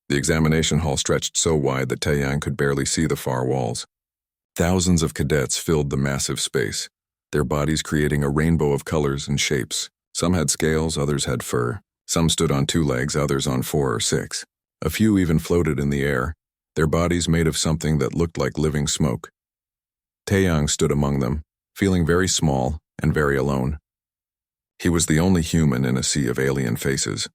The examination hall stretched so wide that Taeyang could barely see the far walls. Thousands of cadets filled the massive space, their bodies creating a rainbow of colors and shapes. Some had scales, others had fur. Some stood on 2 legs, others on 4 or 6. A few even floated in the air, their bodies made of something that looked like living smoke. Taeyang stood among them, feeling very small and very alone. He was the only human in a sea of alien faces.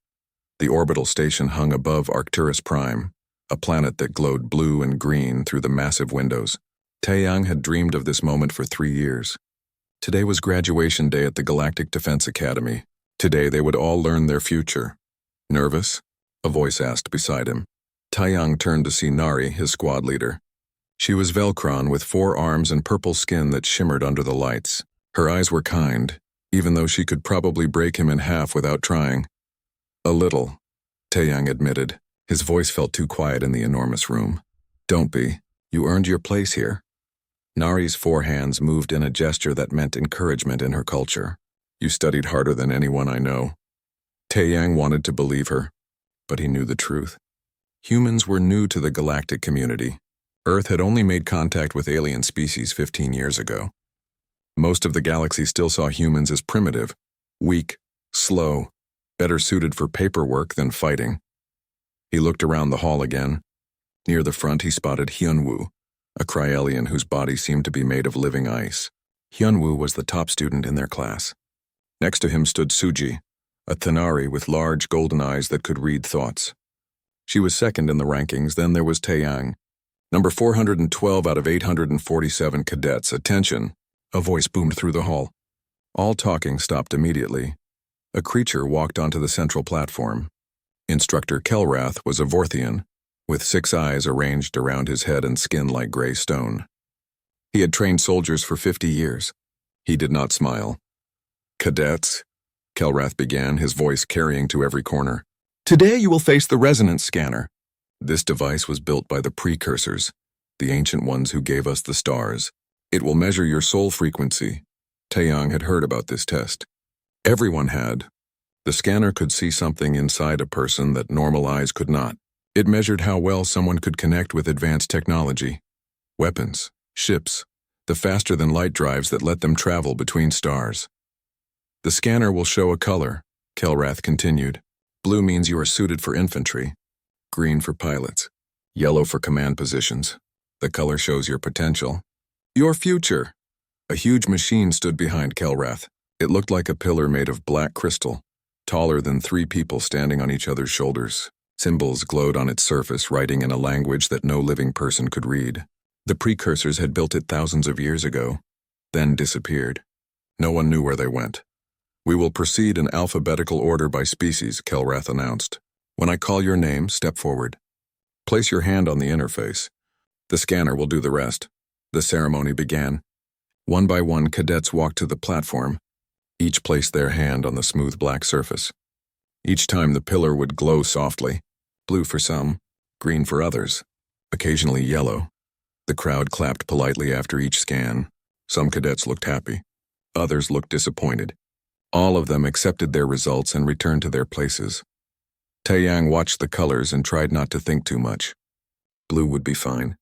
The orbital station hung above Arcturus Prime, a planet that glowed blue and green through the massive windows. Taeyang had dreamed of this moment for 3 years. Today was graduation day at the Galactic Defense Academy. Today they would all learn their future. Nervous? A voice asked beside him. Taeyang turned to see Nari, his squad leader. She was Velcron with 4 arms and purple skin that shimmered under the lights. Her eyes were kind, even though she could probably break him in half without trying. A little, Taeyang admitted. His voice felt too quiet in the enormous room. Don't be. You earned your place here. Nari's 4 hands moved in a gesture that meant encouragement in her culture. You studied harder than anyone I know. Taeyang wanted to believe her, but he knew the truth. Humans were new to the galactic community. Earth had only made contact with alien species 15 years ago. Most of the galaxy still saw humans as primitive, weak, slow, better suited for paperwork than fighting. He looked around the hall again. Near the front he spotted Hyunwoo, a cryalien whose body seemed to be made of living ice. Hyunwoo was the top student in their class. Next to him stood Suji, a Thanari with large golden eyes that could read thoughts. She was second in the rankings. Then there was Taeyang, number 412 out of 847 cadets. Attention! A voice boomed through the hall. All talking stopped immediately. A creature walked onto the central platform. Instructor Kelrath was a Vorthian, with 6 eyes arranged around his head and skin like gray stone. He had trained soldiers for 50 years. He did not smile. Cadets, Kelrath began, his voice carrying to every corner. Today you will face the resonance scanner. This device was built by the precursors, the ancient ones who gave us the stars. It will measure your soul frequency. Taeyang had heard about this test. Everyone had. The scanner could see something inside a person that normal eyes could not. It measured how well someone could connect with advanced technology. Weapons, ships, the faster-than-light drives that let them travel between stars. The scanner will show a color, Kelrath continued. Blue means you are suited for infantry, green for pilots, yellow for command positions. The color shows your potential. Your future. A huge machine stood behind Kelrath. It looked like a pillar made of black crystal, taller than 3 people standing on each other's shoulders. Symbols glowed on its surface, writing in a language that no living person could read. The precursors had built it thousands of years ago, then disappeared. No one knew where they went. We will proceed in alphabetical order by species, Kelrath announced. When I call your name, step forward. Place your hand on the interface. The scanner will do the rest. The ceremony began. One by one, cadets walked to the platform. Each placed their hand on the smooth black surface. Each time the pillar would glow softly, blue for some, green for others, occasionally yellow. The crowd clapped politely after each scan. Some cadets looked happy. Others looked disappointed. All of them accepted their results and returned to their places. Taeyang watched the colors and tried not to think too much. Blue would be fine.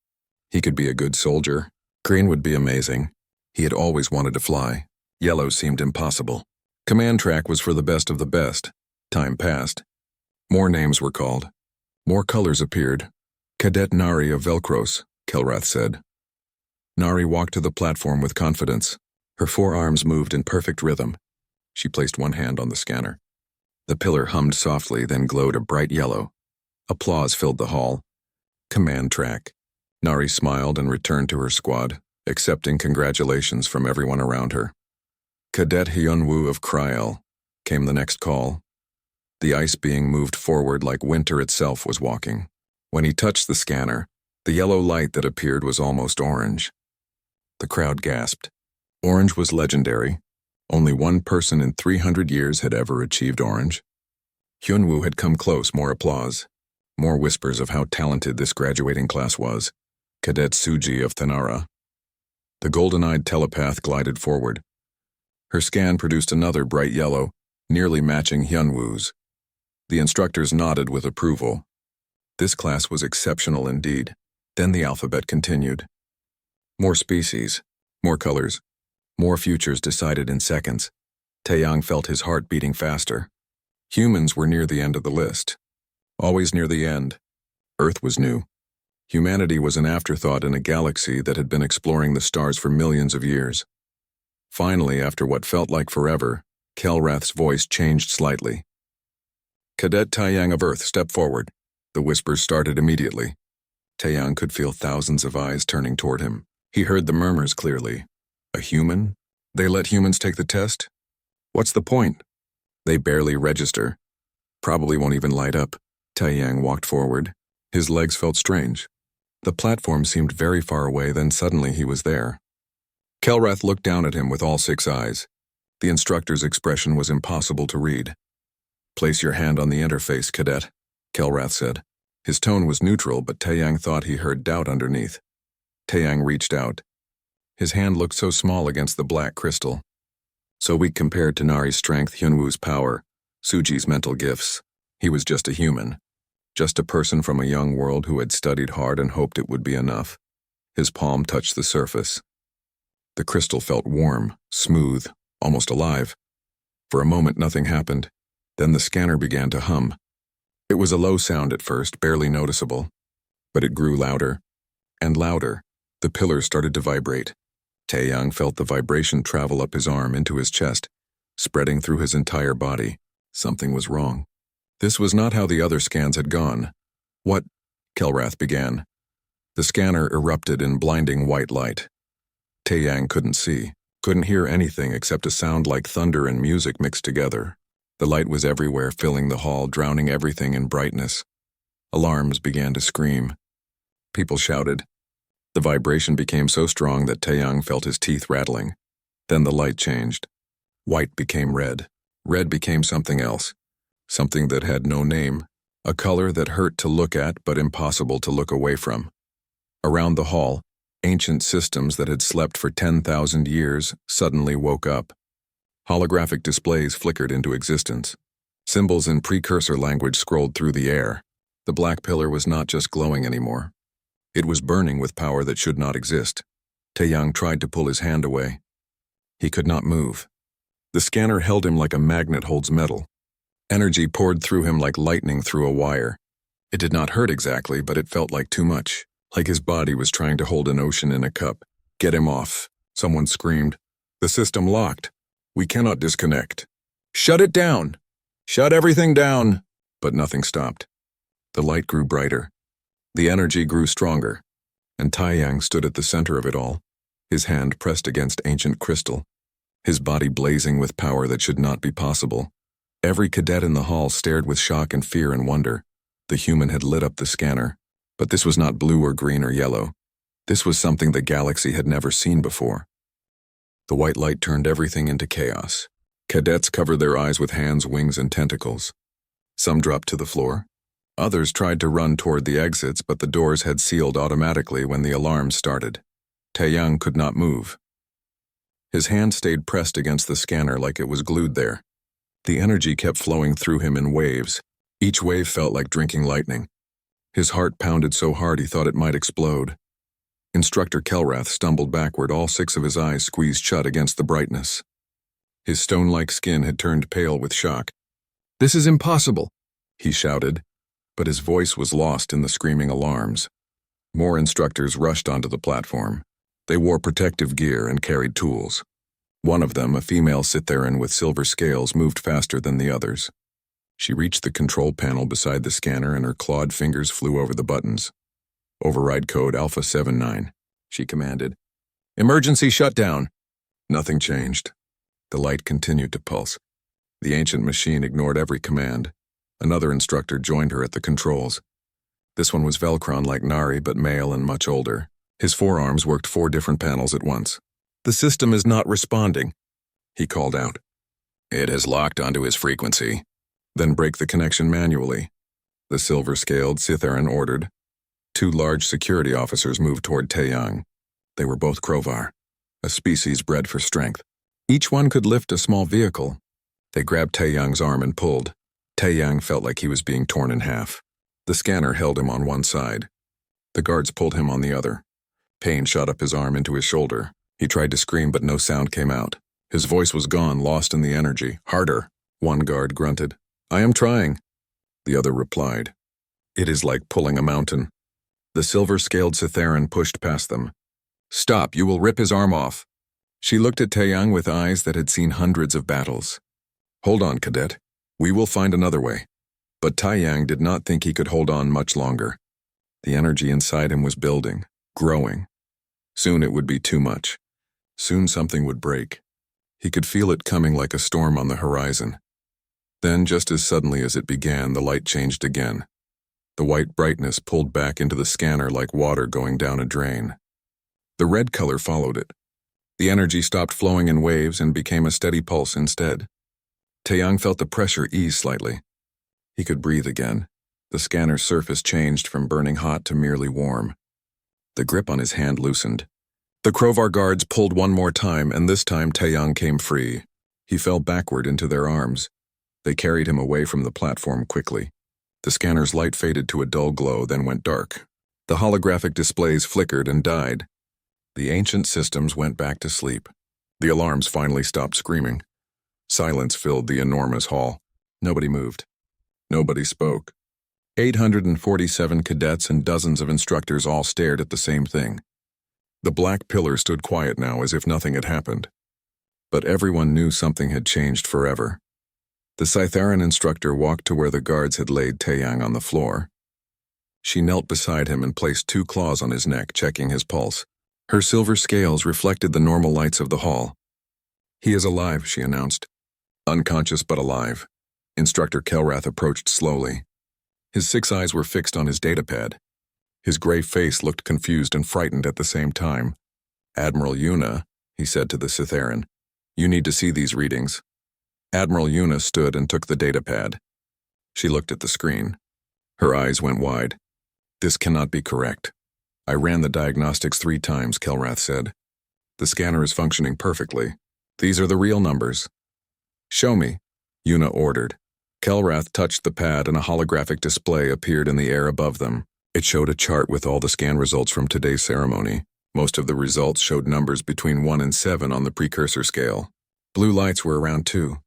He could be a good soldier. Green would be amazing. He had always wanted to fly. Yellow seemed impossible. Command track was for the best of the best. Time passed. More names were called. More colors appeared. Cadet Nari of Velcros, Kelrath said. Nari walked to the platform with confidence. Her 4 arms moved in perfect rhythm. She placed one hand on the scanner. The pillar hummed softly, then glowed a bright yellow. Applause filled the hall. Command track. Nari smiled and returned to her squad, accepting congratulations from everyone around her. Cadet Hyunwoo of Kryel, came the next call. The ice being moved forward like winter itself was walking. When he touched the scanner, the yellow light that appeared was almost orange. The crowd gasped. Orange was legendary. Only one person in 300 years had ever achieved orange. Hyunwoo had come close, more applause. More whispers of how talented this graduating class was. Cadet Suji of Thanara. The golden-eyed telepath glided forward. Her scan produced another bright yellow, nearly matching Hyunwoo's. The instructors nodded with approval. This class was exceptional indeed. Then the alphabet continued. More species, more colors, more futures decided in seconds. Taeyang felt his heart beating faster. Humans were near the end of the list. Always near the end. Earth was new. Humanity was an afterthought in a galaxy that had been exploring the stars for millions of years. Finally, after what felt like forever, Kelrath's voice changed slightly. "Cadet Taeyang of Earth, step forward." The whispers started immediately. Taeyang could feel thousands of eyes turning toward him. He heard the murmurs clearly. A human? They let humans take the test? What's the point? They barely register. Probably won't even light up. Taeyang walked forward. His legs felt strange. The platform seemed very far away, then suddenly he was there. Kelrath looked down at him with all 6 eyes. The instructor's expression was impossible to read. "Place your hand on the interface, cadet," Kelrath said. His tone was neutral, but Taeyang thought he heard doubt underneath. Taeyang reached out. His hand looked so small against the black crystal. So weak compared to Nari's strength, Hyunwoo's power, Suji's mental gifts. He was just a human. Just a person from a young world who had studied hard and hoped it would be enough. His palm touched the surface. The crystal felt warm, smooth, almost alive. For a moment nothing happened. Then the scanner began to hum. It was a low sound at first, barely noticeable. But it grew louder and louder. The pillars started to vibrate. Taeyang felt the vibration travel up his arm into his chest, spreading through his entire body. Something was wrong. This was not how the other scans had gone. "What?" Kelrath began. The scanner erupted in blinding white light. Taeyang couldn't see, couldn't hear anything except a sound like thunder and music mixed together. The light was everywhere, filling the hall, drowning everything in brightness. Alarms began to scream. People shouted. The vibration became so strong that Taeyang felt his teeth rattling. Then the light changed. White became red. Red became something else. Something that had no name. A color that hurt to look at but impossible to look away from. Around the hall, ancient systems that had slept for 10,000 years suddenly woke up. Holographic displays flickered into existence. Symbols in precursor language scrolled through the air. The black pillar was not just glowing anymore. It was burning with power that should not exist. Taeyang tried to pull his hand away. He could not move. The scanner held him like a magnet holds metal. Energy poured through him like lightning through a wire. It did not hurt exactly, but it felt like too much, like his body was trying to hold an ocean in a cup. "Get him off," someone screamed. "The system locked. We cannot disconnect." "Shut it down! Shut everything down!" But nothing stopped. The light grew brighter. The energy grew stronger, and Taeyang stood at the center of it all, his hand pressed against ancient crystal, his body blazing with power that should not be possible. Every cadet in the hall stared with shock and fear and wonder. The human had lit up the scanner, but this was not blue or green or yellow. This was something the galaxy had never seen before. The white light turned everything into chaos. Cadets covered their eyes with hands, wings, and tentacles. Some dropped to the floor. Others tried to run toward the exits, but the doors had sealed automatically when the alarms started. Taeyang could not move. His hand stayed pressed against the scanner like it was glued there. The energy kept flowing through him in waves. Each wave felt like drinking lightning. His heart pounded so hard he thought it might explode. Instructor Kelrath stumbled backward, all 6 of his eyes squeezed shut against the brightness. His stone-like skin had turned pale with shock. "This is impossible," he shouted, but his voice was lost in the screaming alarms. More instructors rushed onto the platform. They wore protective gear and carried tools. One of them, a female Scytheran with silver scales, moved faster than the others. She reached the control panel beside the scanner and her clawed fingers flew over the buttons. "Override code Alpha 79, she commanded. "Emergency shutdown." Nothing changed. The light continued to pulse. The ancient machine ignored every command. Another instructor joined her at the controls. This one was Velcron like Nari, but male and much older. His forearms worked 4 different panels at once. "The system is not responding," he called out. "It has locked onto his frequency." "Then break the connection manually," the silver-scaled Scytheran ordered. 2 large security officers moved toward Taeyang. They were both Krovar, a species bred for strength. Each one could lift a small vehicle. They grabbed Taeyang's arm and pulled. Taeyang felt like he was being torn in half. The scanner held him on one side. The guards pulled him on the other. Pain shot up his arm into his shoulder. He tried to scream, but no sound came out. His voice was gone, lost in the energy. "Harder," one guard grunted. "I am trying," the other replied. "It is like pulling a mountain." The silver-scaled Scytheran pushed past them. "Stop, you will rip his arm off." She looked at Taeyang with eyes that had seen hundreds of battles. "Hold on, cadet. We will find another way." But Taeyang did not think he could hold on much longer. The energy inside him was building, growing. Soon it would be too much. Soon something would break. He could feel it coming like a storm on the horizon. Then, just as suddenly as it began, the light changed again. The white brightness pulled back into the scanner like water going down a drain. The red color followed it. The energy stopped flowing in waves and became a steady pulse instead. Taeyang felt the pressure ease slightly. He could breathe again. The scanner's surface changed from burning hot to merely warm. The grip on his hand loosened. The Crowvar guards pulled one more time, and this time Taeyang came free. He fell backward into their arms. They carried him away from the platform quickly. The scanner's light faded to a dull glow, then went dark. The holographic displays flickered and died. The ancient systems went back to sleep. The alarms finally stopped screaming. Silence filled the enormous hall. Nobody moved. Nobody spoke. 847 cadets and dozens of instructors all stared at the same thing. The black pillar stood quiet now, as if nothing had happened. But everyone knew something had changed forever. The Scytheran instructor walked to where the guards had laid Taeyang on the floor. She knelt beside him and placed 2 claws on his neck, checking his pulse. Her silver scales reflected the normal lights of the hall. "He is alive," she announced. "Unconscious but alive." Instructor Kelrath approached slowly. His 6 eyes were fixed on his datapad. His gray face looked confused and frightened at the same time. "Admiral Yuna," he said to the Scytheran, "you need to see these readings." Admiral Yuna stood and took the datapad. She looked at the screen. Her eyes went wide. "This cannot be correct." "I ran the diagnostics 3 times, Kelrath said. "The scanner is functioning perfectly. These are the real numbers." "Show me," Yuna ordered. Kelrath touched the pad and a holographic display appeared in the air above them. It showed a chart with all the scan results from today's ceremony. Most of the results showed numbers between 1 and 7 on the precursor scale. Blue lights were around 2,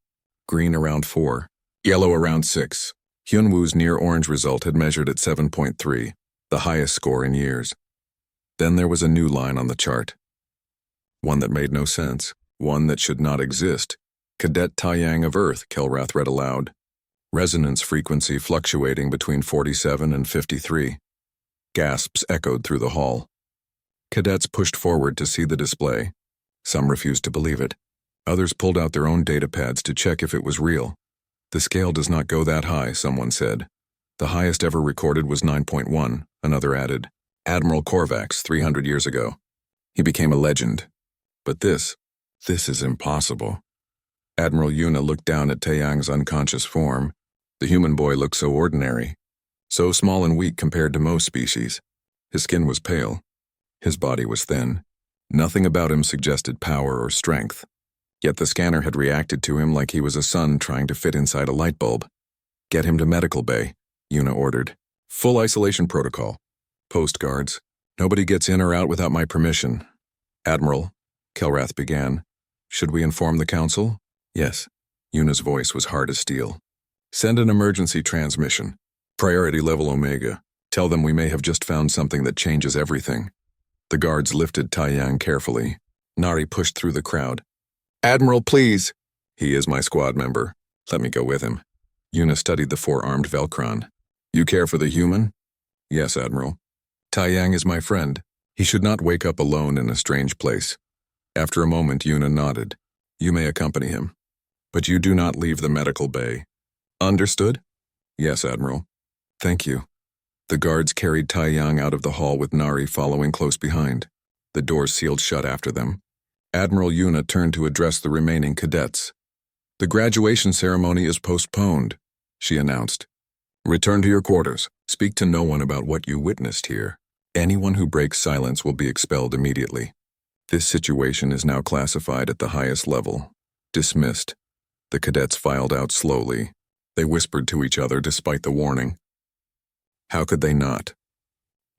green around 4, yellow around 6. Hyunwoo's near-orange result had measured at 7.3, the highest score in years. Then there was a new line on the chart. One that made no sense, one that should not exist. "Cadet Taeyang of Earth," Kelrath read aloud. "Resonance frequency fluctuating between 47 and 53. Gasps echoed through the hall. Cadets pushed forward to see the display. Some refused to believe it. Others pulled out their own datapads to check if it was real. "The scale does not go that high," someone said. "The highest ever recorded was 9.1, another added. "Admiral Korvax, 300 years ago. He became a legend. But this is impossible." Admiral Yuna looked down at Taeyang's unconscious form. The human boy looked so ordinary, so small and weak compared to most species. His skin was pale. His body was thin. Nothing about him suggested power or strength. Yet the scanner had reacted to him like he was a sun trying to fit inside a light bulb. "Get him to medical bay," Yuna ordered. "Full isolation protocol. Post guards. Nobody gets in or out without my permission." "Admiral," Kelrath began, "should we inform the council?" "Yes." Yuna's voice was hard as steel. "Send an emergency transmission. Priority level Omega. Tell them we may have just found something that changes everything." The guards lifted Taeyang carefully. Nari pushed through the crowd. "Admiral, please." "He is my squad member. Let me go with him." Yuna studied the 4-armed Velcron. "You care for the human?" "Yes, Admiral. Taeyang is my friend. He should not wake up alone in a strange place." After a moment, Yuna nodded. "You may accompany him. But you do not leave the medical bay." "Understood?" "Yes, Admiral." "Thank you." The guards carried Taeyang out of the hall with Nari following close behind. The doors sealed shut after them. Admiral Yuna turned to address the remaining cadets. "The graduation ceremony is postponed," she announced. "Return to your quarters. Speak to no one about what you witnessed here. Anyone who breaks silence will be expelled immediately. This situation is now classified at the highest level. Dismissed." The cadets filed out slowly. They whispered to each other despite the warning. How could they not?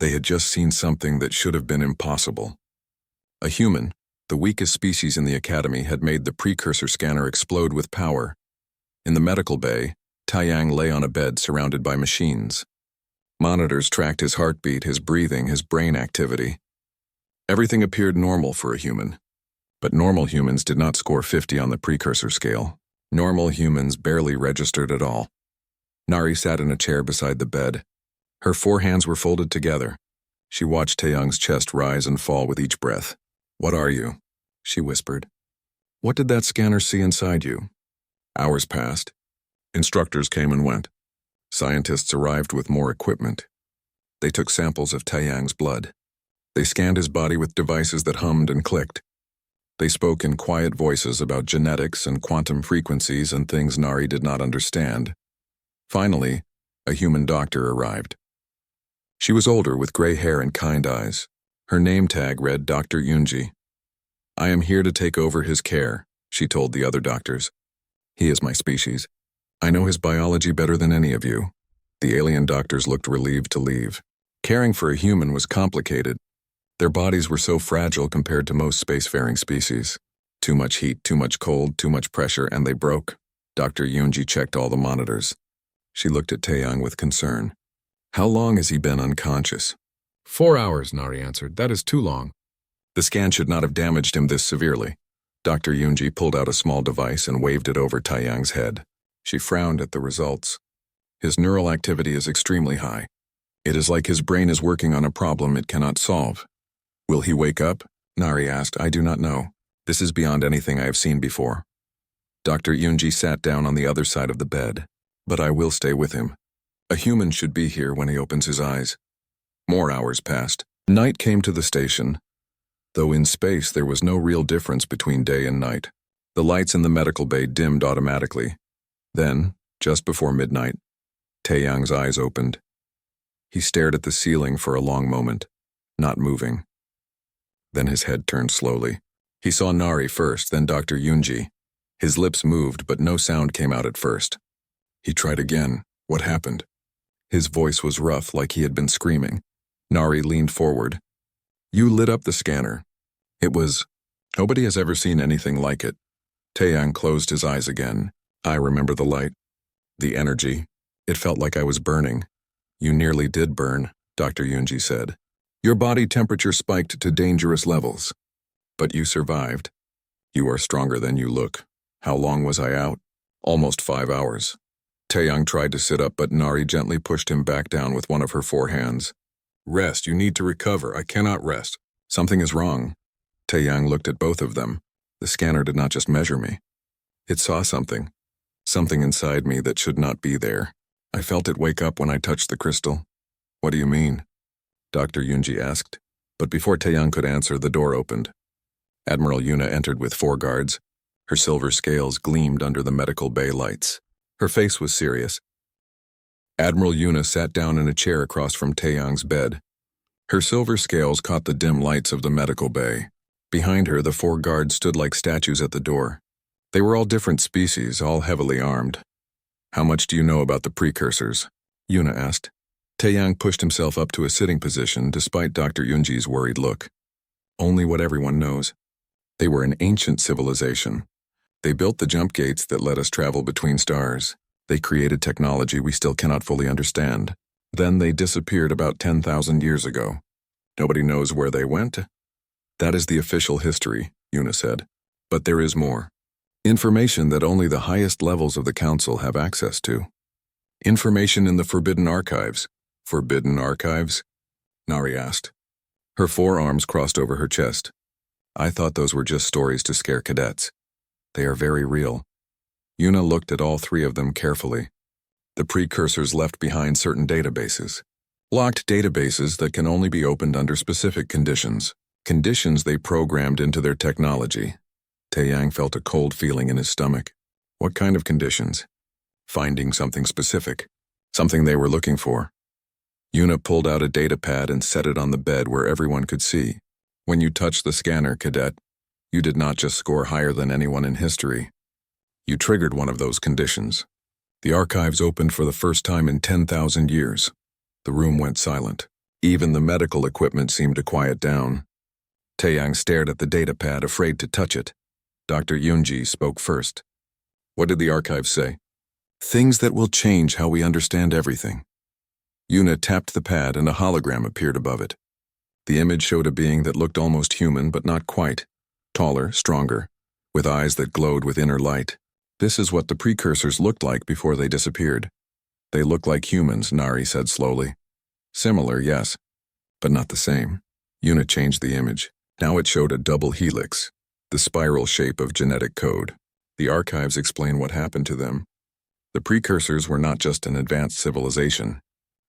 They had just seen something that should have been impossible. A human, the weakest species in the academy, had made the precursor scanner explode with power. In the medical bay, Taiyang lay on a bed surrounded by machines. Monitors tracked his heartbeat, his breathing, his brain activity. Everything appeared normal for a human. But normal humans did not score 50 on the precursor scale. Normal humans barely registered at all. Nari sat in a chair beside the bed. Her 4 hands were folded together. She watched Taeyang's chest rise and fall with each breath. "What are you?" she whispered. "What did that scanner see inside you?" Hours passed. Instructors came and went. Scientists arrived with more equipment. They took samples of Taeyang's blood. They scanned his body with devices that hummed and clicked. They spoke in quiet voices about genetics and quantum frequencies and things Nari did not understand. Finally, a human doctor arrived. She was older with gray hair and kind eyes. Her name tag read Dr. Yunji. "I am here to take over his care," she told the other doctors. "He is my species. I know his biology better than any of you." The alien doctors looked relieved to leave. Caring for a human was complicated. Their bodies were so fragile compared to most spacefaring species. Too much heat, too much cold, too much pressure, and they broke. Dr. Yunji checked all the monitors. She looked at Taeyang with concern. "How long has he been unconscious?" 4 hours, Nari answered. "That is too long." The scan should not have damaged him this severely. Dr. Yunji pulled out a small device and waved it over Taeyang's head. She frowned at the results. "His neural activity is extremely high. It is like his brain is working on a problem it cannot solve." "Will he wake up?" Nari asked. "I do not know. This is beyond anything I have seen before." Dr. Yunji sat down on the other side of the bed. "But I will stay with him. A human should be here when he opens his eyes." More hours passed. Night came to the station. Though in space there was no real difference between day and night. The lights in the medical bay dimmed automatically. Then, just before midnight, Taeyang's eyes opened. He stared at the ceiling for a long moment, not moving. Then his head turned slowly. He saw Nari first, then Dr. Yunji. His lips moved, but no sound came out at first. He tried again. "What happened?" His voice was rough, like he had been screaming. Nari leaned forward. "You lit up the scanner. It was... Nobody has ever seen anything like it." Taeyang closed his eyes again. "I remember the light. The energy. It felt like I was burning." "You nearly did burn," Dr. Yunji said. "Your body temperature spiked to dangerous levels. But you survived. You are stronger than you look." "How long was I out?" "Almost 5 hours." Taeyang tried to sit up, but Nari gently pushed him back down with one of her 4 hands. "Rest, you need to recover. I cannot rest." "Something is wrong." Taeyang looked at both of them. The scanner did not just measure me. It saw something. Something inside me that should not be there. I felt it wake up when I touched the crystal. "What do you mean?" Dr. Yunji asked. But before Taeyang could answer, the door opened. Admiral Yuna entered with 4 guards. Her silver scales gleamed under the medical bay lights. Her face was serious. Admiral Yuna sat down in a chair across from Taeyang's bed. Her silver scales caught the dim lights of the medical bay. Behind her, the 4 guards stood like statues at the door. They were all different species, all heavily armed. "How much do you know about the precursors?" Yuna asked. Taeyang pushed himself up to a sitting position despite Dr. Yunji's worried look. "Only what everyone knows. They were an ancient civilization. They built the jump gates that let us travel between stars. They created technology we still cannot fully understand. Then they disappeared about 10,000 years ago. Nobody knows where they went." "That is the official history," Yuna said. "But there is more. Information that only the highest levels of the Council have access to. Information in the Forbidden Archives." "Forbidden Archives?" Nari asked. Her 4 arms crossed over her chest. "I thought those were just stories to scare cadets. They are very real." Yuna looked at all 3 of them carefully. The precursors left behind certain databases. Locked databases that can only be opened under specific conditions. Conditions they programmed into their technology. Taeyang felt a cold feeling in his stomach. What kind of conditions? Finding something specific. Something they were looking for. Yuna pulled out a data pad and set it on the bed where everyone could see. "When you touched the scanner, cadet, you did not just score higher than anyone in history. You triggered one of those conditions. The archives opened for the first time in 10,000 years. The room went silent. Even the medical equipment seemed to quiet down. Taeyang stared at the data pad, afraid to touch it. Dr. Yunji spoke first. What did the archives say? Things that will change how we understand everything. Yuna tapped the pad and a hologram appeared above it. The image showed a being that looked almost human, but not quite. Taller, stronger, with eyes that glowed with inner light. This is what the precursors looked like before they disappeared. They look like humans, Nari said slowly. Similar, yes, but not the same. Yuna changed the image. Now it showed a double helix, the spiral shape of genetic code. The archives explain what happened to them. The precursors were not just an advanced civilization.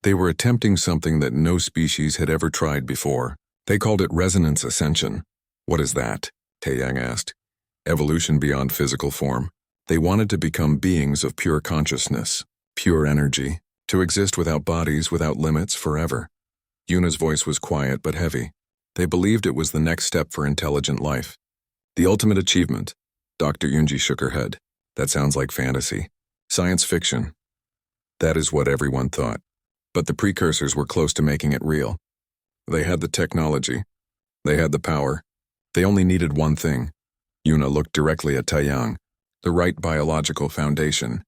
They were attempting something that no species had ever tried before. They called it resonance ascension. What is that? Taeyang asked. Evolution beyond physical form. They wanted to become beings of pure consciousness, pure energy, to exist without bodies, without limits, forever. Yuna's voice was quiet but heavy. They believed it was the next step for intelligent life. The ultimate achievement. Dr. Yunji shook her head. That sounds like fantasy. Science fiction. That is what everyone thought. But the precursors were close to making it real. They had the technology. They had the power. They only needed one thing. Yuna looked directly at Taeyang. The right biological foundation.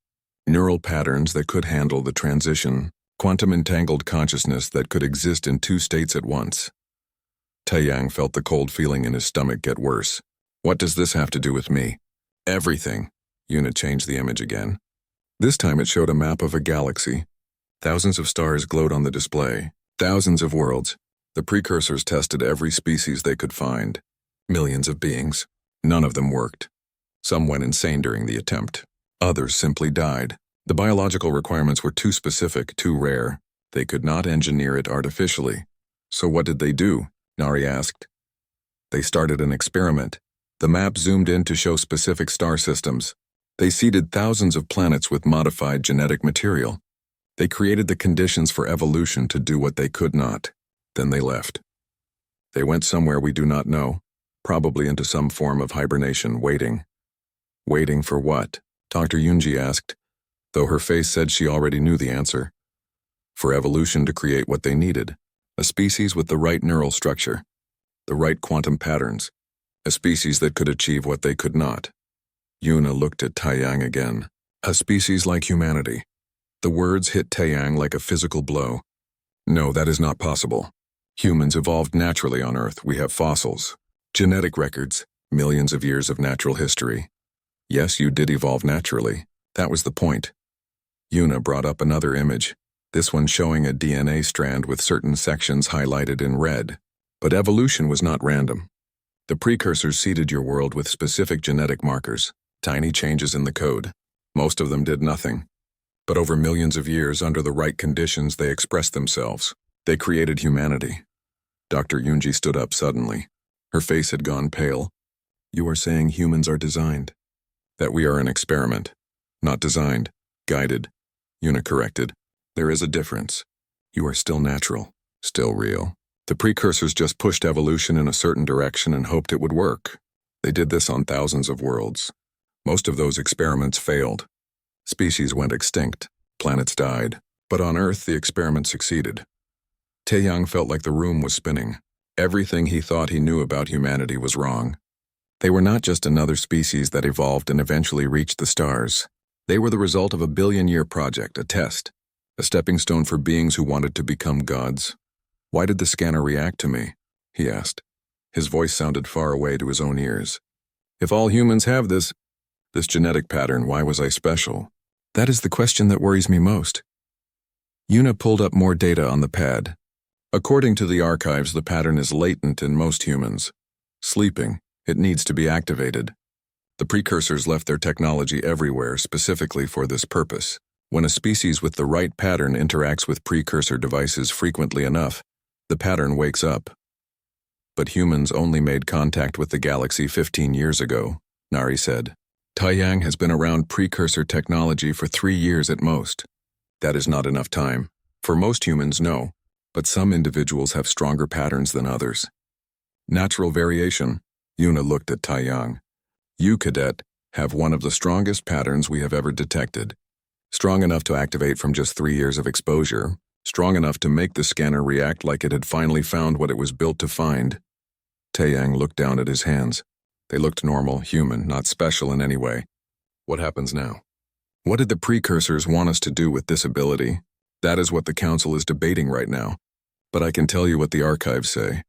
Neural patterns that could handle the transition. Quantum entangled consciousness that could exist in two states at once. Taeyang felt the cold feeling in his stomach get worse. What does this have to do with me? Everything. Yuna changed the image again. This time it showed a map of a galaxy. Thousands of stars glowed on the display. Thousands of worlds. The precursors tested every species they could find. Millions of beings. None of them worked. Some went insane during the attempt. Others simply died. The biological requirements were too specific, too rare. They could not engineer it artificially. So what did they do? Nari asked. They started an experiment. The map zoomed in to show specific star systems. They seeded thousands of planets with modified genetic material. They created the conditions for evolution to do what they could not. Then they left. They went somewhere we do not know, probably into some form of hibernation, waiting. Waiting for what? Dr. Yunji asked, though her face said she already knew the answer. For evolution to create what they needed. A species with the right neural structure, the right quantum patterns, a species that could achieve what they could not. Yuna looked at Taeyang again. A species like humanity. The words hit Taeyang like a physical blow. No, that is not possible. Humans evolved naturally on Earth. We have fossils, genetic records, millions of years of natural history. Yes, you did evolve naturally. That was the point. Yuna brought up another image. This one showing a DNA strand with certain sections highlighted in red. But evolution was not random. The precursors seeded your world with specific genetic markers, tiny changes in the code. Most of them did nothing. But over millions of years, under the right conditions, they expressed themselves. They created humanity. Dr. Yunji stood up suddenly. Her face had gone pale. You are saying humans are designed? That we are an experiment. Not designed, guided. Yuna corrected. There is a difference. You are still natural, still real. The precursors just pushed evolution in a certain direction and hoped it would work. They did this on thousands of worlds. Most of those experiments failed. Species went extinct, planets died, but on Earth the experiment succeeded. Taeyang felt like the room was spinning. Everything he thought he knew about humanity was wrong. They were not just another species that evolved and eventually reached the stars. They were the result of a billion-year project, a test. A stepping stone for beings who wanted to become gods. Why did the scanner react to me? He asked. His voice sounded far away to his own ears. If all humans have this genetic pattern, why was I special? That is the question that worries me most. Yuna pulled up more data on the pad. According to the archives, the pattern is latent in most humans. Sleeping, it needs to be activated. The precursors left their technology everywhere specifically for this purpose. When a species with the right pattern interacts with precursor devices frequently enough, the pattern wakes up. But humans only made contact with the galaxy 15 years ago, Nari said. Taeyang has been around precursor technology for 3 years at most. That is not enough time. For most humans, no, but some individuals have stronger patterns than others. Natural variation. Yuna looked at Taeyang. You, Cadet, have one of the strongest patterns we have ever detected. Strong enough to activate from just 3 years of exposure, strong enough to make the scanner react like it had finally found what it was built to find. Taeyang looked down at his hands. They looked normal, human, not special in any way. What happens now? What did the precursors want us to do with this ability? That is what the council is debating right now. But I can tell you what the archives say.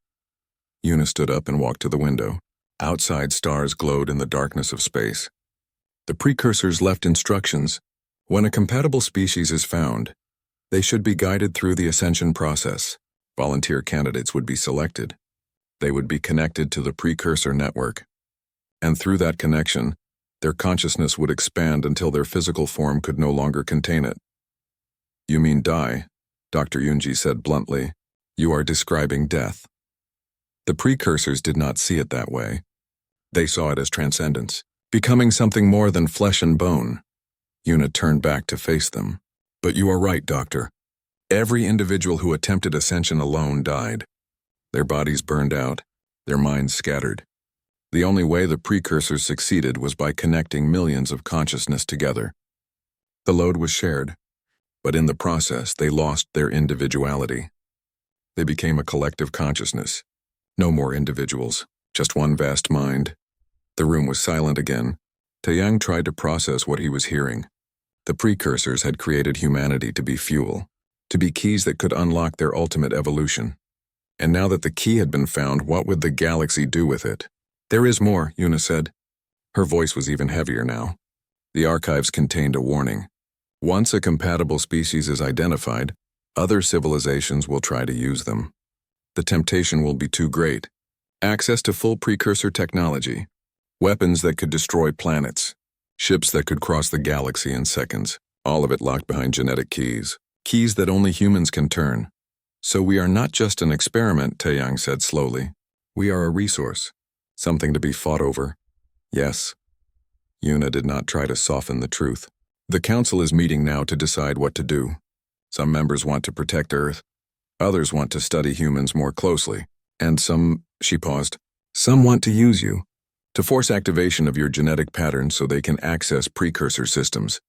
Yuna stood up and walked to the window. Outside, stars glowed in the darkness of space. The precursors left instructions. When a compatible species is found, they should be guided through the ascension process. Volunteer candidates would be selected. They would be connected to the precursor network. And through that connection, their consciousness would expand until their physical form could no longer contain it. You mean die, Dr. Yunji said bluntly. You are describing death. The precursors did not see it that way. They saw it as transcendence, becoming something more than flesh and bone. Yuna turned back to face them. But you are right, Doctor. Every individual who attempted ascension alone died. Their bodies burned out, their minds scattered. The only way the precursors succeeded was by connecting millions of consciousness together. The load was shared, but in the process they lost their individuality. They became a collective consciousness. No more individuals, just one vast mind. The room was silent again. Taeyang tried to process what he was hearing. The precursors had created humanity to be fuel, to be keys that could unlock their ultimate evolution. And now that the key had been found, what would the galaxy do with it? There is more, Yuna said. Her voice was even heavier now. The archives contained a warning. Once a compatible species is identified, other civilizations will try to use them. The temptation will be too great. Access to full precursor technology, weapons that could destroy planets, ships that could cross the galaxy in seconds, all of it locked behind genetic keys, keys that only humans can turn. So we are not just an experiment, Taeyang said slowly. We are a resource, something to be fought over. Yes. Yuna did not try to soften the truth. The council is meeting now to decide what to do. Some members want to protect Earth. Others want to study humans more closely. And she paused, some want to use you, to force activation of your genetic patterns so they can access precursor systems.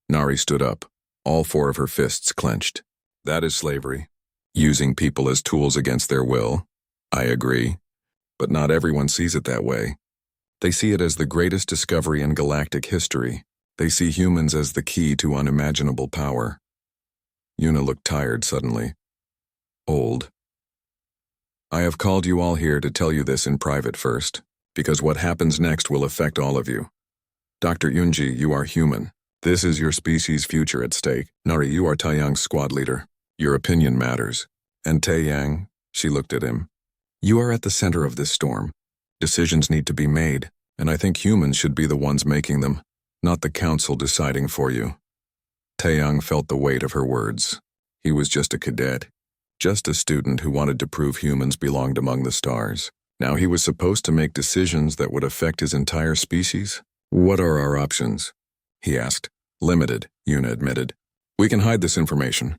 Nari stood up, all four of her fists clenched. That is slavery. Using people as tools against their will. I agree. But not everyone sees it that way. They see it as the greatest discovery in galactic history. They see humans as the key to unimaginable power. Yuna looked tired suddenly. Old. I have called you all here to tell you this in private first, because what happens next will affect all of you. Dr. Yunji, you are human. This is your species' future at stake. Nari, you are Taeyang's squad leader. Your opinion matters. And Taeyang, she looked at him. You are at the center of this storm. Decisions need to be made, and I think humans should be the ones making them, not the council deciding for you. Taeyang felt the weight of her words. He was just a cadet, just a student who wanted to prove humans belonged among the stars. Now he was supposed to make decisions that would affect his entire species? What are our options? He asked. Limited, Yuna admitted. We can hide this information.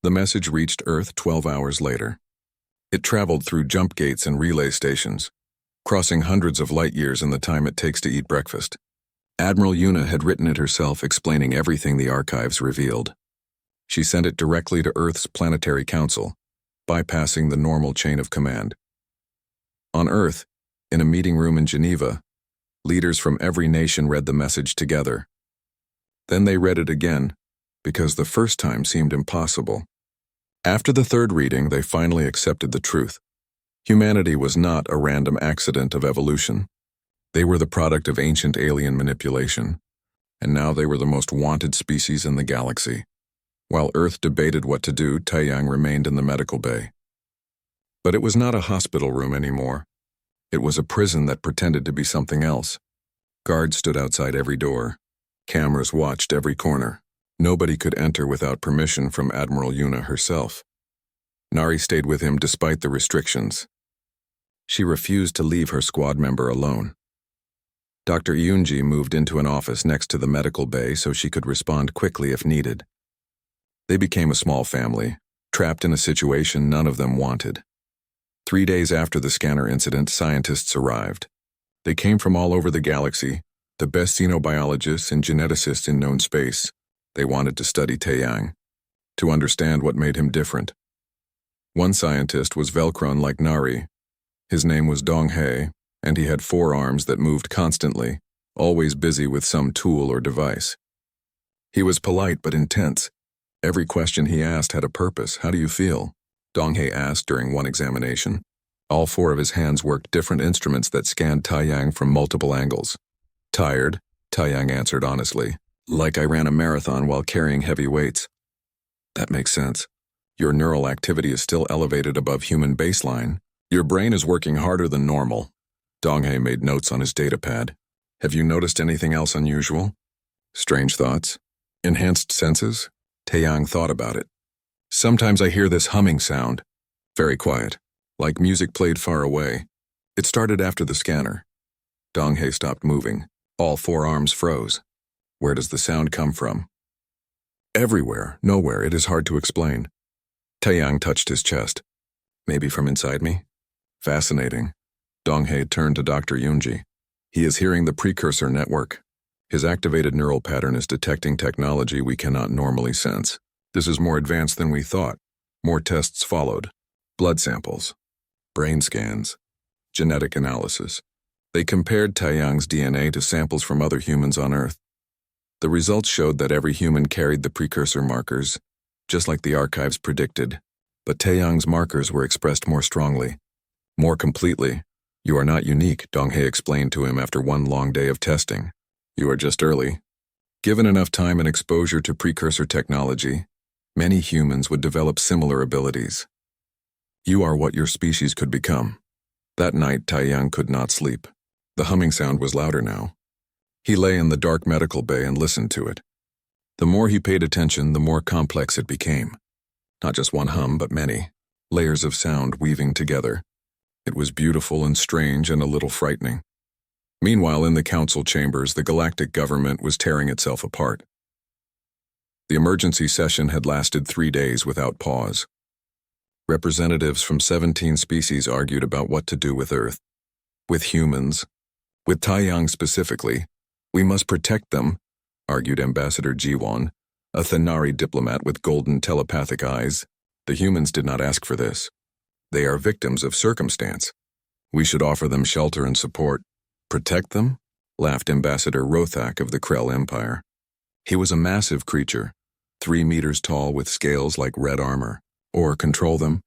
The message reached Earth 12 hours later. It traveled through jump gates and relay stations, crossing hundreds of light years in the time it takes to eat breakfast. Admiral Yuna had written it herself, explaining everything the archives revealed. She sent it directly to Earth's planetary council, bypassing the normal chain of command. On Earth, in a meeting room in Geneva, leaders from every nation read the message together. Then they read it again, because the first time seemed impossible. After the third reading, they finally accepted the truth. Humanity was not a random accident of evolution. They were the product of ancient alien manipulation, and now they were the most wanted species in the galaxy. While Earth debated what to do, Taeyang remained in the medical bay. But it was not a hospital room anymore. It was a prison that pretended to be something else. Guards stood outside every door. Cameras watched every corner. Nobody could enter without permission from Admiral Yuna herself. Nari stayed with him despite the restrictions. She refused to leave her squad member alone. Dr. Yunji moved into an office next to the medical bay so she could respond quickly if needed. They became a small family, trapped in a situation none of them wanted. 3 days after the scanner incident, scientists arrived. They came from all over the galaxy, the best xenobiologists and geneticists in known space. They wanted to study Taeyang. to understand what made him different. One scientist was Velcron like Nari. His name was Donghae, and he had 4 arms that moved constantly, always busy with some tool or device. He was polite but intense. Every question he asked had a purpose. "How do you feel?" Donghae asked during one examination. All 4 of his hands worked different instruments that scanned Taiyang from multiple angles. "Tired," Taiyang answered honestly. "Like I ran a marathon while carrying heavy weights." "That makes sense. Your neural activity is still elevated above human baseline. Your brain is working harder than normal." Donghae made notes on his datapad. "Have you noticed anything else unusual?" "Strange thoughts? Enhanced senses?" Taiyang thought about it. "Sometimes I hear this humming sound. Very quiet, like music played far away. It started after the scanner." Donghae stopped moving. All 4 arms froze. "Where does the sound come from?" "Everywhere, nowhere, it is hard to explain." Taiyang touched his chest. "Maybe from inside me?" "Fascinating." Donghae turned to Dr. Yunji. "He is hearing the precursor network. His activated neural pattern is detecting technology we cannot normally sense. This is more advanced than we thought." More tests followed. Blood samples, brain scans, genetic analysis. They compared Taiyang's DNA to samples from other humans on Earth. The results showed that every human carried the precursor markers, just like the archives predicted. But Taiyang's markers were expressed more strongly, more completely. "You are not unique," Donghae explained to him after one long day of testing. "You are just early." Given enough time and exposure to precursor technology, many humans would develop similar abilities. "You are what your species could become." That night, Taiyang could not sleep. The humming sound was louder now. He lay in the dark medical bay and listened to it. The more he paid attention, the more complex it became. Not just one hum, but many. Layers of sound weaving together. It was beautiful and strange and a little frightening. Meanwhile, in the council chambers, the galactic government was tearing itself apart. The emergency session had lasted 3 days without pause. Representatives from 17 species argued about what to do with Earth, with humans, with Taiyang specifically. "We must protect them," argued Ambassador Jiwon, a Thanari diplomat with golden telepathic eyes. "The humans did not ask for this. They are victims of circumstance. We should offer them shelter and support." "Protect them?" laughed Ambassador Rothak of the Krell Empire. He was a massive creature, 3 meters tall with scales like red armor. "Or control them?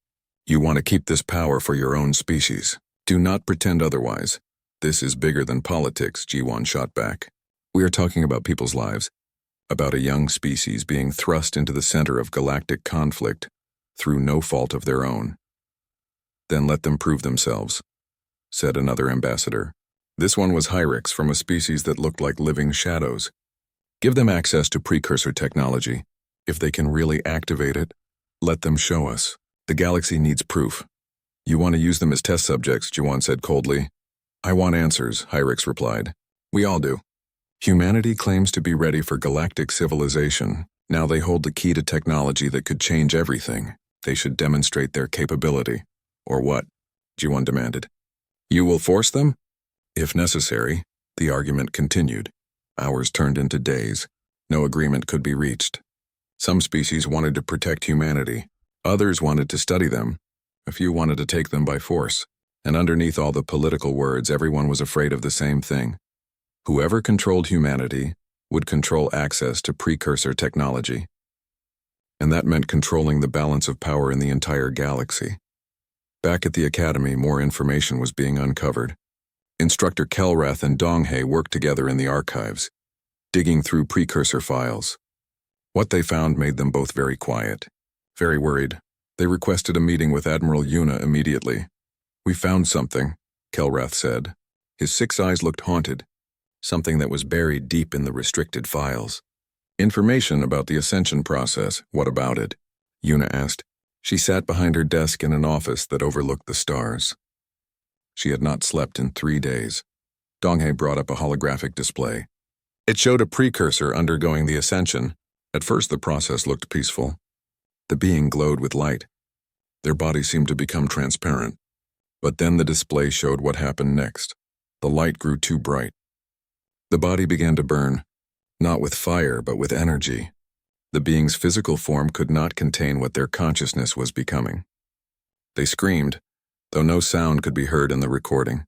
You want to keep this power for your own species. Do not pretend otherwise. This is bigger than politics," Jiwon shot back. "We are talking about people's lives, about a young species being thrust into the center of galactic conflict through no fault of their own." "Then let them prove themselves," said another ambassador. This one was Hyrix from a species that looked like living shadows. "Give them access to precursor technology. If they can really activate it, let them show us. The galaxy needs proof." "You want to use them as test subjects," Jiwon said coldly. "I want answers," Hyrix replied. "We all do. Humanity claims to be ready for galactic civilization. Now they hold the key to technology that could change everything. They should demonstrate their capability." "Or what?" Jiwon demanded. "You will force them?" "If necessary," the argument continued. Hours turned into days. No agreement could be reached. Some species wanted to protect humanity. Others wanted to study them. A few wanted to take them by force. And underneath all the political words, everyone was afraid of the same thing. Whoever controlled humanity would control access to precursor technology. And that meant controlling the balance of power in the entire galaxy. Back at the academy, more information was being uncovered. Instructor Kelrath and Donghae worked together in the archives, digging through precursor files. What they found made them both very quiet, very worried. They requested a meeting with Admiral Yuna immediately. "We found something," Kelrath said. His 6 eyes looked haunted, something that was buried deep in the restricted files. "Information about the ascension process. What about it?" Yuna asked. She sat behind her desk in an office that overlooked the stars. She had not slept in 3 days. Donghae brought up a holographic display. It showed a precursor undergoing the ascension. At first the process looked peaceful. The being glowed with light. Their body seemed to become transparent. But then the display showed what happened next. The light grew too bright. The body began to burn, not with fire, but with energy. The being's physical form could not contain what their consciousness was becoming. They screamed, though no sound could be heard in the recording.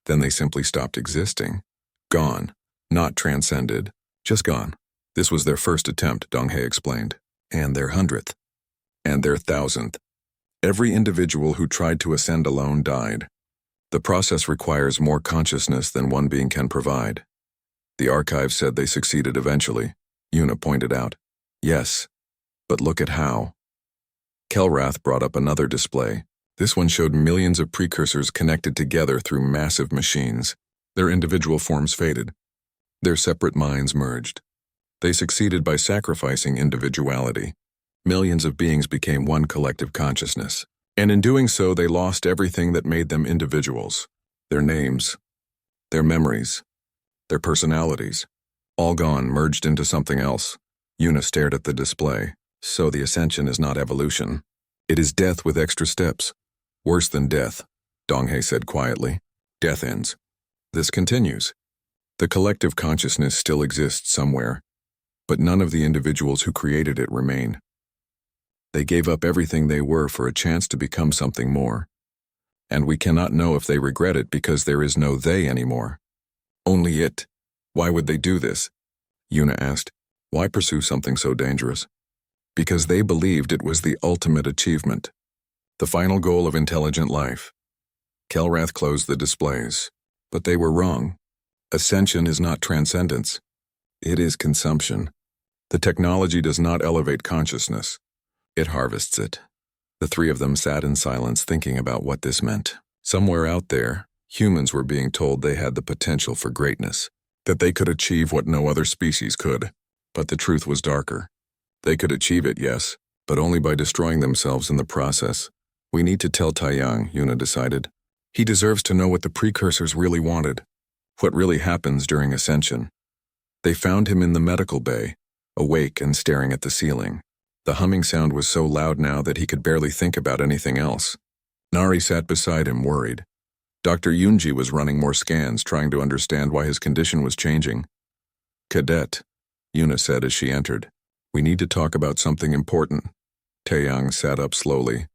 Then they simply stopped existing. Gone. Not transcended. Just gone. This was their first attempt, Donghae explained. And their 100th. And their 1,000th. Every individual who tried to ascend alone died. The process requires more consciousness than one being can provide. The archive said they succeeded eventually, Yuna pointed out. Yes, but look at how. Kelrath brought up another display. This one showed millions of precursors connected together through massive machines. Their individual forms faded. Their separate minds merged. They succeeded by sacrificing individuality. Millions of beings became one collective consciousness. And in doing so, they lost everything that made them individuals. Their names, their memories, their personalities. All gone, merged into something else. Yuna stared at the display. So the ascension is not evolution. It is death with extra steps. Worse than death, Donghae said quietly. Death ends. This continues. The collective consciousness still exists somewhere, but none of the individuals who created it remain. They gave up everything they were for a chance to become something more. And we cannot know if they regret it because there is no they anymore. Only it. Why would they do this? Yuna asked. Why pursue something so dangerous? Because they believed it was the ultimate achievement. The final goal of intelligent life. Kelrath closed the displays. But they were wrong. Ascension is not transcendence. It is consumption. The technology does not elevate consciousness. It harvests it. The three of them sat in silence thinking about what this meant. Somewhere out there, humans were being told they had the potential for greatness, that they could achieve what no other species could. But the truth was darker. They could achieve it, yes, but only by destroying themselves in the process. We need to tell Taiyang, Yuna decided. He deserves to know what the precursors really wanted, what really happens during ascension. They found him in the medical bay, awake and staring at the ceiling. The humming sound was so loud now that he could barely think about anything else. Nari sat beside him, worried. Dr. Yunji was running more scans, trying to understand why his condition was changing. Cadet, Yuna said as she entered. We need to talk about something important. Taeyang sat up slowly.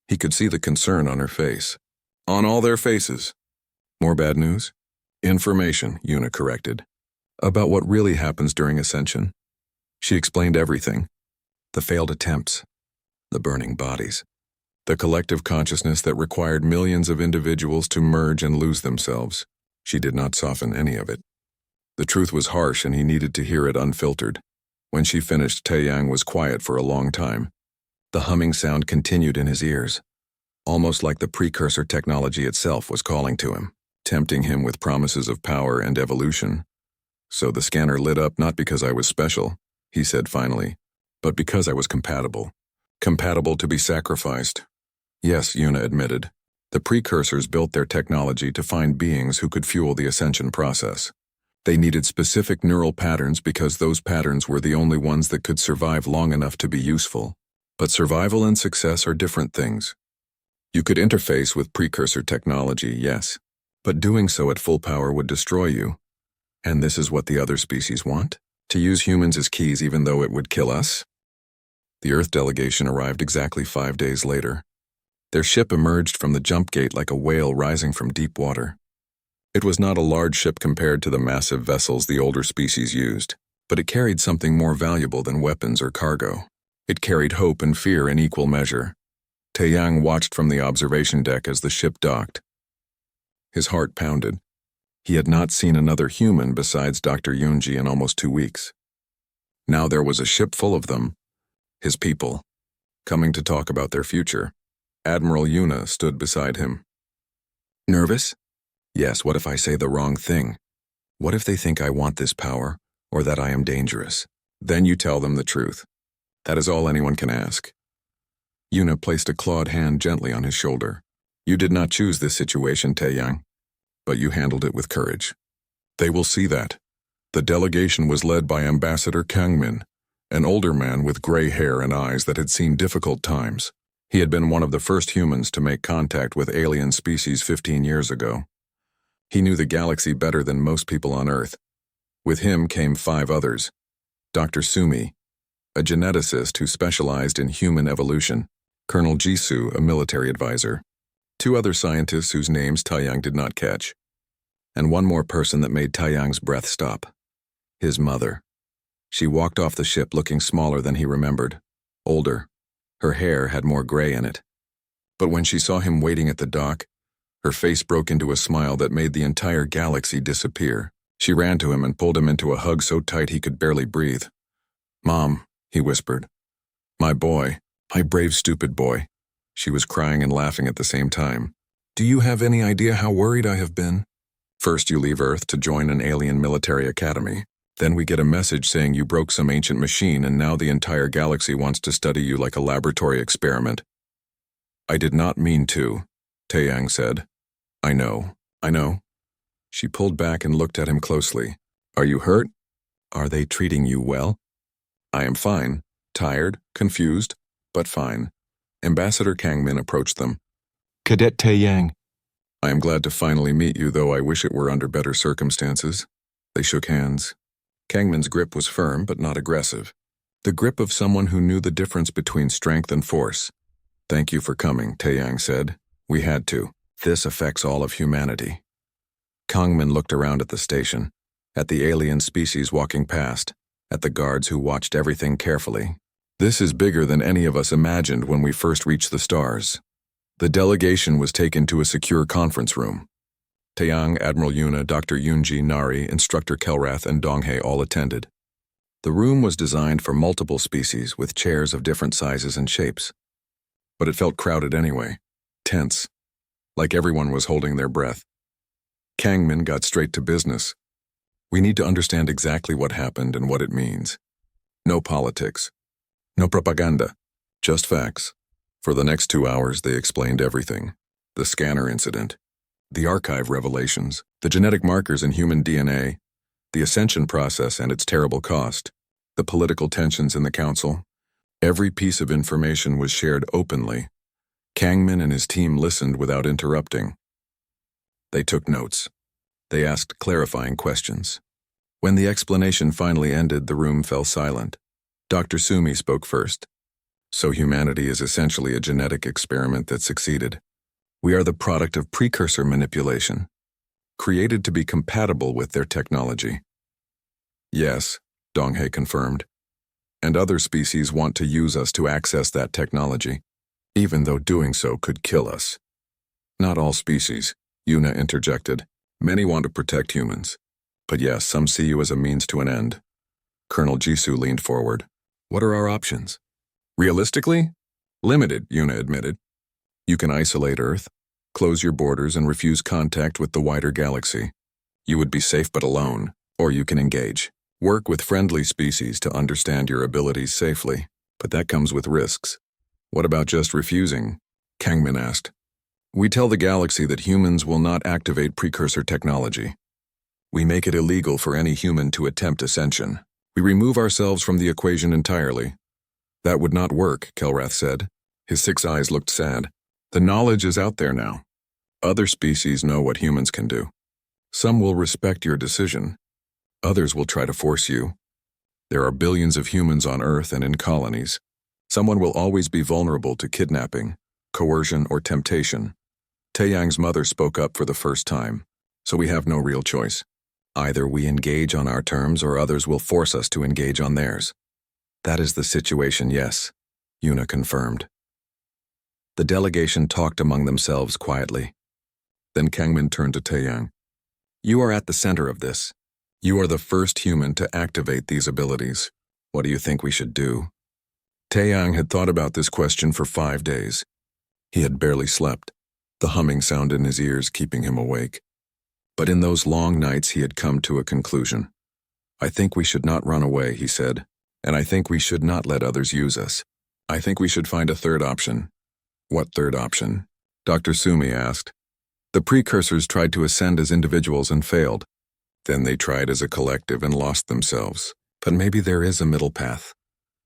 He could see the concern on her face. On all their faces. More bad news? Information, Yuna corrected. About what really happens during ascension. She explained everything. The failed attempts. The burning bodies. The collective consciousness that required millions of individuals to merge and lose themselves. She did not soften any of it. The truth was harsh and he needed to hear it unfiltered. When she finished, Taeyang was quiet for a long time. The humming sound continued in his ears, almost like the precursor technology itself was calling to him, tempting him with promises of power and evolution. So the scanner lit up not because I was special, he said finally, but because I was compatible. Compatible to be sacrificed. Yes, Yuna admitted. The precursors built their technology to find beings who could fuel the ascension process. They needed specific neural patterns because those patterns were the only ones that could survive long enough to be useful. But survival and success are different things. You could interface with precursor technology, yes, but doing so at full power would destroy you. And this is what the other species want? To use humans as keys even though it would kill us? The Earth delegation arrived exactly 5 days later. Their ship emerged from the jump gate like a whale rising from deep water. It was not a large ship compared to the massive vessels the older species used, but it carried something more valuable than weapons or cargo. It carried hope and fear in equal measure. Taeyang watched from the observation deck as the ship docked. His heart pounded. He had not seen another human besides Dr. Yunji in almost 2 weeks. Now there was a ship full of them, his people, coming to talk about their future. Admiral Yuna stood beside him. Nervous? Yes, what if I say the wrong thing? What if they think I want this power, or that I am dangerous? Then you tell them the truth. That is all anyone can ask. Yuna placed a clawed hand gently on his shoulder. You did not choose this situation, Taeyang, but you handled it with courage. They will see that. The delegation was led by Ambassador Kangmin, an older man with gray hair and eyes that had seen difficult times. He had been one of the first humans to make contact with alien species 15 years ago. He knew the galaxy better than most people on Earth. With him came 5 others. Dr. Sumi, a geneticist who specialized in human evolution, Colonel Jisoo, a military advisor, 2 other scientists whose names Taeyang did not catch, and one more person that made Taeyang's breath stop. His mother. She walked off the ship looking smaller than he remembered, older. Her hair had more gray in it. But when she saw him waiting at the dock, her face broke into a smile that made the entire galaxy disappear. She ran to him and pulled him into a hug so tight he could barely breathe. "Mom," he whispered. "My boy, my brave stupid boy." She was crying and laughing at the same time. "Do you have any idea how worried I have been? First you leave Earth to join an alien military academy. Then we get a message saying you broke some ancient machine and now the entire galaxy wants to study you like a laboratory experiment." "I did not mean to," Taeyang said. I know. She pulled back and looked at him closely. "Are you hurt? Are they treating you well?" "I am fine. Tired, confused, but fine." Ambassador Kangmin approached them. "Cadet Taeyang." "I am glad to finally meet you, though I wish it were under better circumstances." They shook hands. Kangmin's grip was firm but not aggressive. The grip of someone who knew the difference between strength and force. "Thank you for coming," Taeyang said. "We had to. This affects all of humanity." Kangmin looked around at the station, at the alien species walking past, at the guards who watched everything carefully. "This is bigger than any of us imagined when we first reached the stars." The delegation was taken to a secure conference room. Taeyang, Admiral Yuna, Dr. Yunji, Nari, Instructor Kelrath, and Donghae all attended. The room was designed for multiple species with chairs of different sizes and shapes. But it felt crowded anyway, tense, like everyone was holding their breath. Kangmin got straight to business. "We need to understand exactly what happened and what it means. No politics. No propaganda. Just facts." For the next 2 hours, they explained everything. The scanner incident, the archive revelations, the genetic markers in human DNA, the ascension process and its terrible cost, the political tensions in the council. Every piece of information was shared openly. Kangmin and his team listened without interrupting. They took notes. They asked clarifying questions. When the explanation finally ended, the room fell silent. Dr. Sumi spoke first. "So humanity is essentially a genetic experiment that succeeded. We are the product of precursor manipulation, created to be compatible with their technology." "Yes," Donghae confirmed. "And other species want to use us to access that technology, even though doing so could kill us." "Not all species," Yuna interjected. "Many want to protect humans. But yes, some see you as a means to an end." Colonel Jisoo leaned forward. "What are our options?" "Realistically? Limited," Yuna admitted. "You can isolate Earth, close your borders, and refuse contact with the wider galaxy. You would be safe but alone. Or you can engage. Work with friendly species to understand your abilities safely. But that comes with risks." "What about just refusing?" Kangmin asked. "We tell the galaxy that humans will not activate precursor technology. We make it illegal for any human to attempt ascension. We remove ourselves from the equation entirely." "That would not work," Kelrath said. His 6 eyes looked sad. "The knowledge is out there now. Other species know what humans can do. Some will respect your decision. Others will try to force you. There are billions of humans on Earth and in colonies. Someone will always be vulnerable to kidnapping, coercion, or temptation." Taeyang's mother spoke up for the first time. "So we have no real choice. Either we engage on our terms or others will force us to engage on theirs." "That is the situation, yes," Yuna confirmed. The delegation talked among themselves quietly. Then Kangmin turned to Taeyang. "You are at the center of this. You are the first human to activate these abilities. What do you think we should do?" Taeyang had thought about this question for 5 days. He had barely slept, the humming sound in his ears keeping him awake. But in those long nights he had come to a conclusion. "I think we should not run away," he said, "and I think we should not let others use us. I think we should find a third option." "What third option?" Dr. Sumi asked. "The precursors tried to ascend as individuals and failed. Then they tried as a collective and lost themselves. But maybe there is a middle path."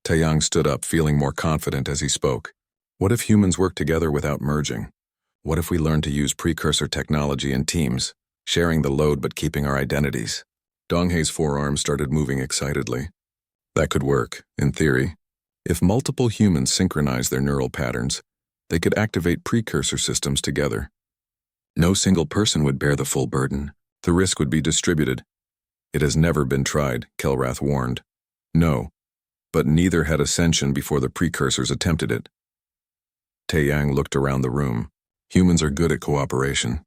Taeyang stood up, feeling more confident as he spoke. "What if humans work together without merging? What if we learn to use precursor technology in teams, sharing the load but keeping our identities?" Donghae's forearm started moving excitedly. That could work, in theory. If multiple humans synchronize their neural patterns, they could activate precursor systems together. No single person would bear the full burden. The risk would be distributed. It has never been tried, Kelrath warned. No, but neither had Ascension before the precursors attempted it. Taeyang looked around the room. Humans are good at cooperation,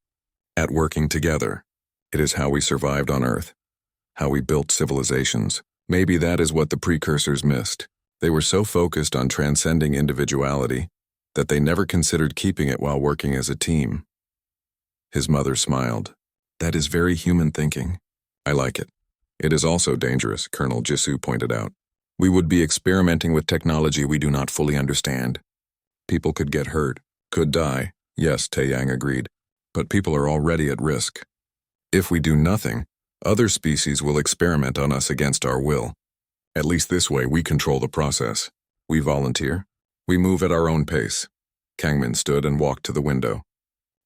at working together. It is how we survived on Earth, how we built civilizations. Maybe that is what the precursors missed. They were so focused on transcending individuality that they never considered keeping it while working as a team. His mother smiled. That is very human thinking. I like it. It is also dangerous, Colonel Jisoo pointed out. We would be experimenting with technology we do not fully understand. People could get hurt, could die. Yes, Taeyang agreed. But people are already at risk. If we do nothing, other species will experiment on us against our will. At least this way we control the process. We volunteer. We move at our own pace. Kangmin stood and walked to the window.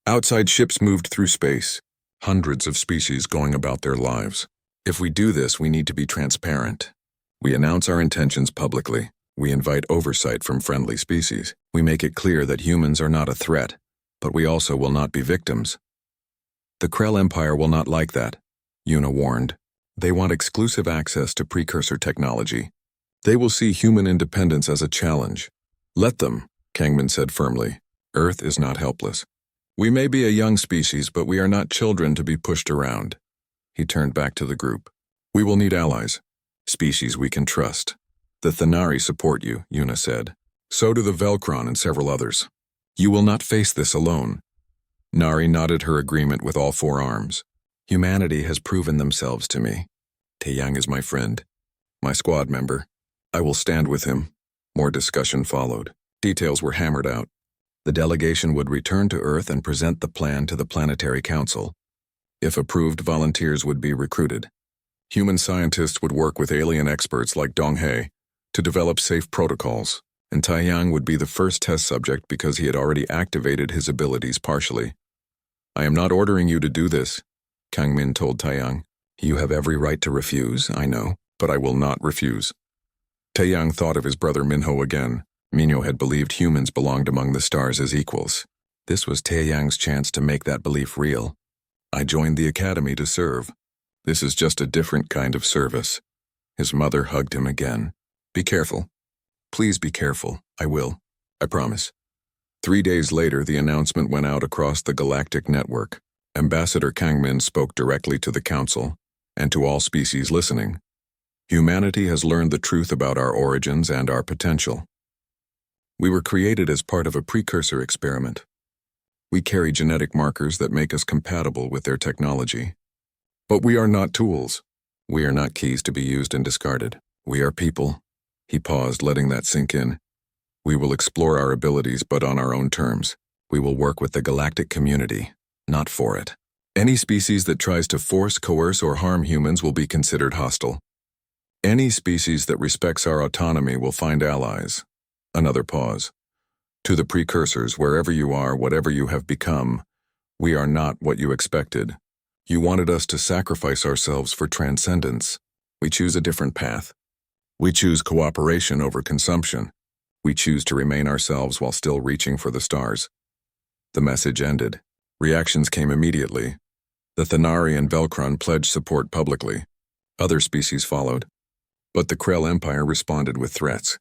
Outside ships moved through space, hundreds of species going about their lives. If we do this, we need to be transparent. We announce our intentions publicly. We invite oversight from friendly species. We make it clear that humans are not a threat, but we also will not be victims. The Krell Empire will not like that, Yuna warned. They want exclusive access to precursor technology. They will see human independence as a challenge. Let them, Kangmin said firmly. Earth is not helpless. We may be a young species, but we are not children to be pushed around. He turned back to the group. We will need allies, species we can trust. The Thanari support you, Yuna said. So do the Velcron and several others. You will not face this alone. Nari nodded her agreement with all four arms. Humanity has proven themselves to me. Taeyang is my friend, my squad member. I will stand with him. More discussion followed. Details were hammered out. The delegation would return to Earth and present the plan to the Planetary Council. If approved, volunteers would be recruited. Human scientists would work with alien experts like Donghae to develop safe protocols, and Taeyang would be the first test subject because he had already activated his abilities partially. I am not ordering you to do this, Kangmin told Taeyang. You have every right to refuse, I know, but I will not refuse. Taeyang thought of his brother Minho again. Minho had believed humans belonged among the stars as equals. This was Taeyang's chance to make that belief real. I joined the academy to serve. This is just a different kind of service. His mother hugged him again. Be careful. Please be careful. I will. I promise. 3 days later, the announcement went out across the galactic network. Ambassador Kangmin spoke directly to the council and to all species listening. Humanity has learned the truth about our origins and our potential. We were created as part of a precursor experiment. We carry genetic markers that make us compatible with their technology. But we are not tools. We are not keys to be used and discarded. We are people. He paused, letting that sink in. We will explore our abilities, but on our own terms. We will work with the galactic community, not for it. Any species that tries to force, coerce, or harm humans will be considered hostile. Any species that respects our autonomy will find allies. Another pause. To the precursors, wherever you are, whatever you have become, we are not what you expected. You wanted us to sacrifice ourselves for transcendence. We choose a different path. We choose cooperation over consumption. We choose to remain ourselves while still reaching for the stars. The message ended. Reactions came immediately. The Thanari and Velcron pledged support publicly. Other species followed. But the Krell Empire responded with threats.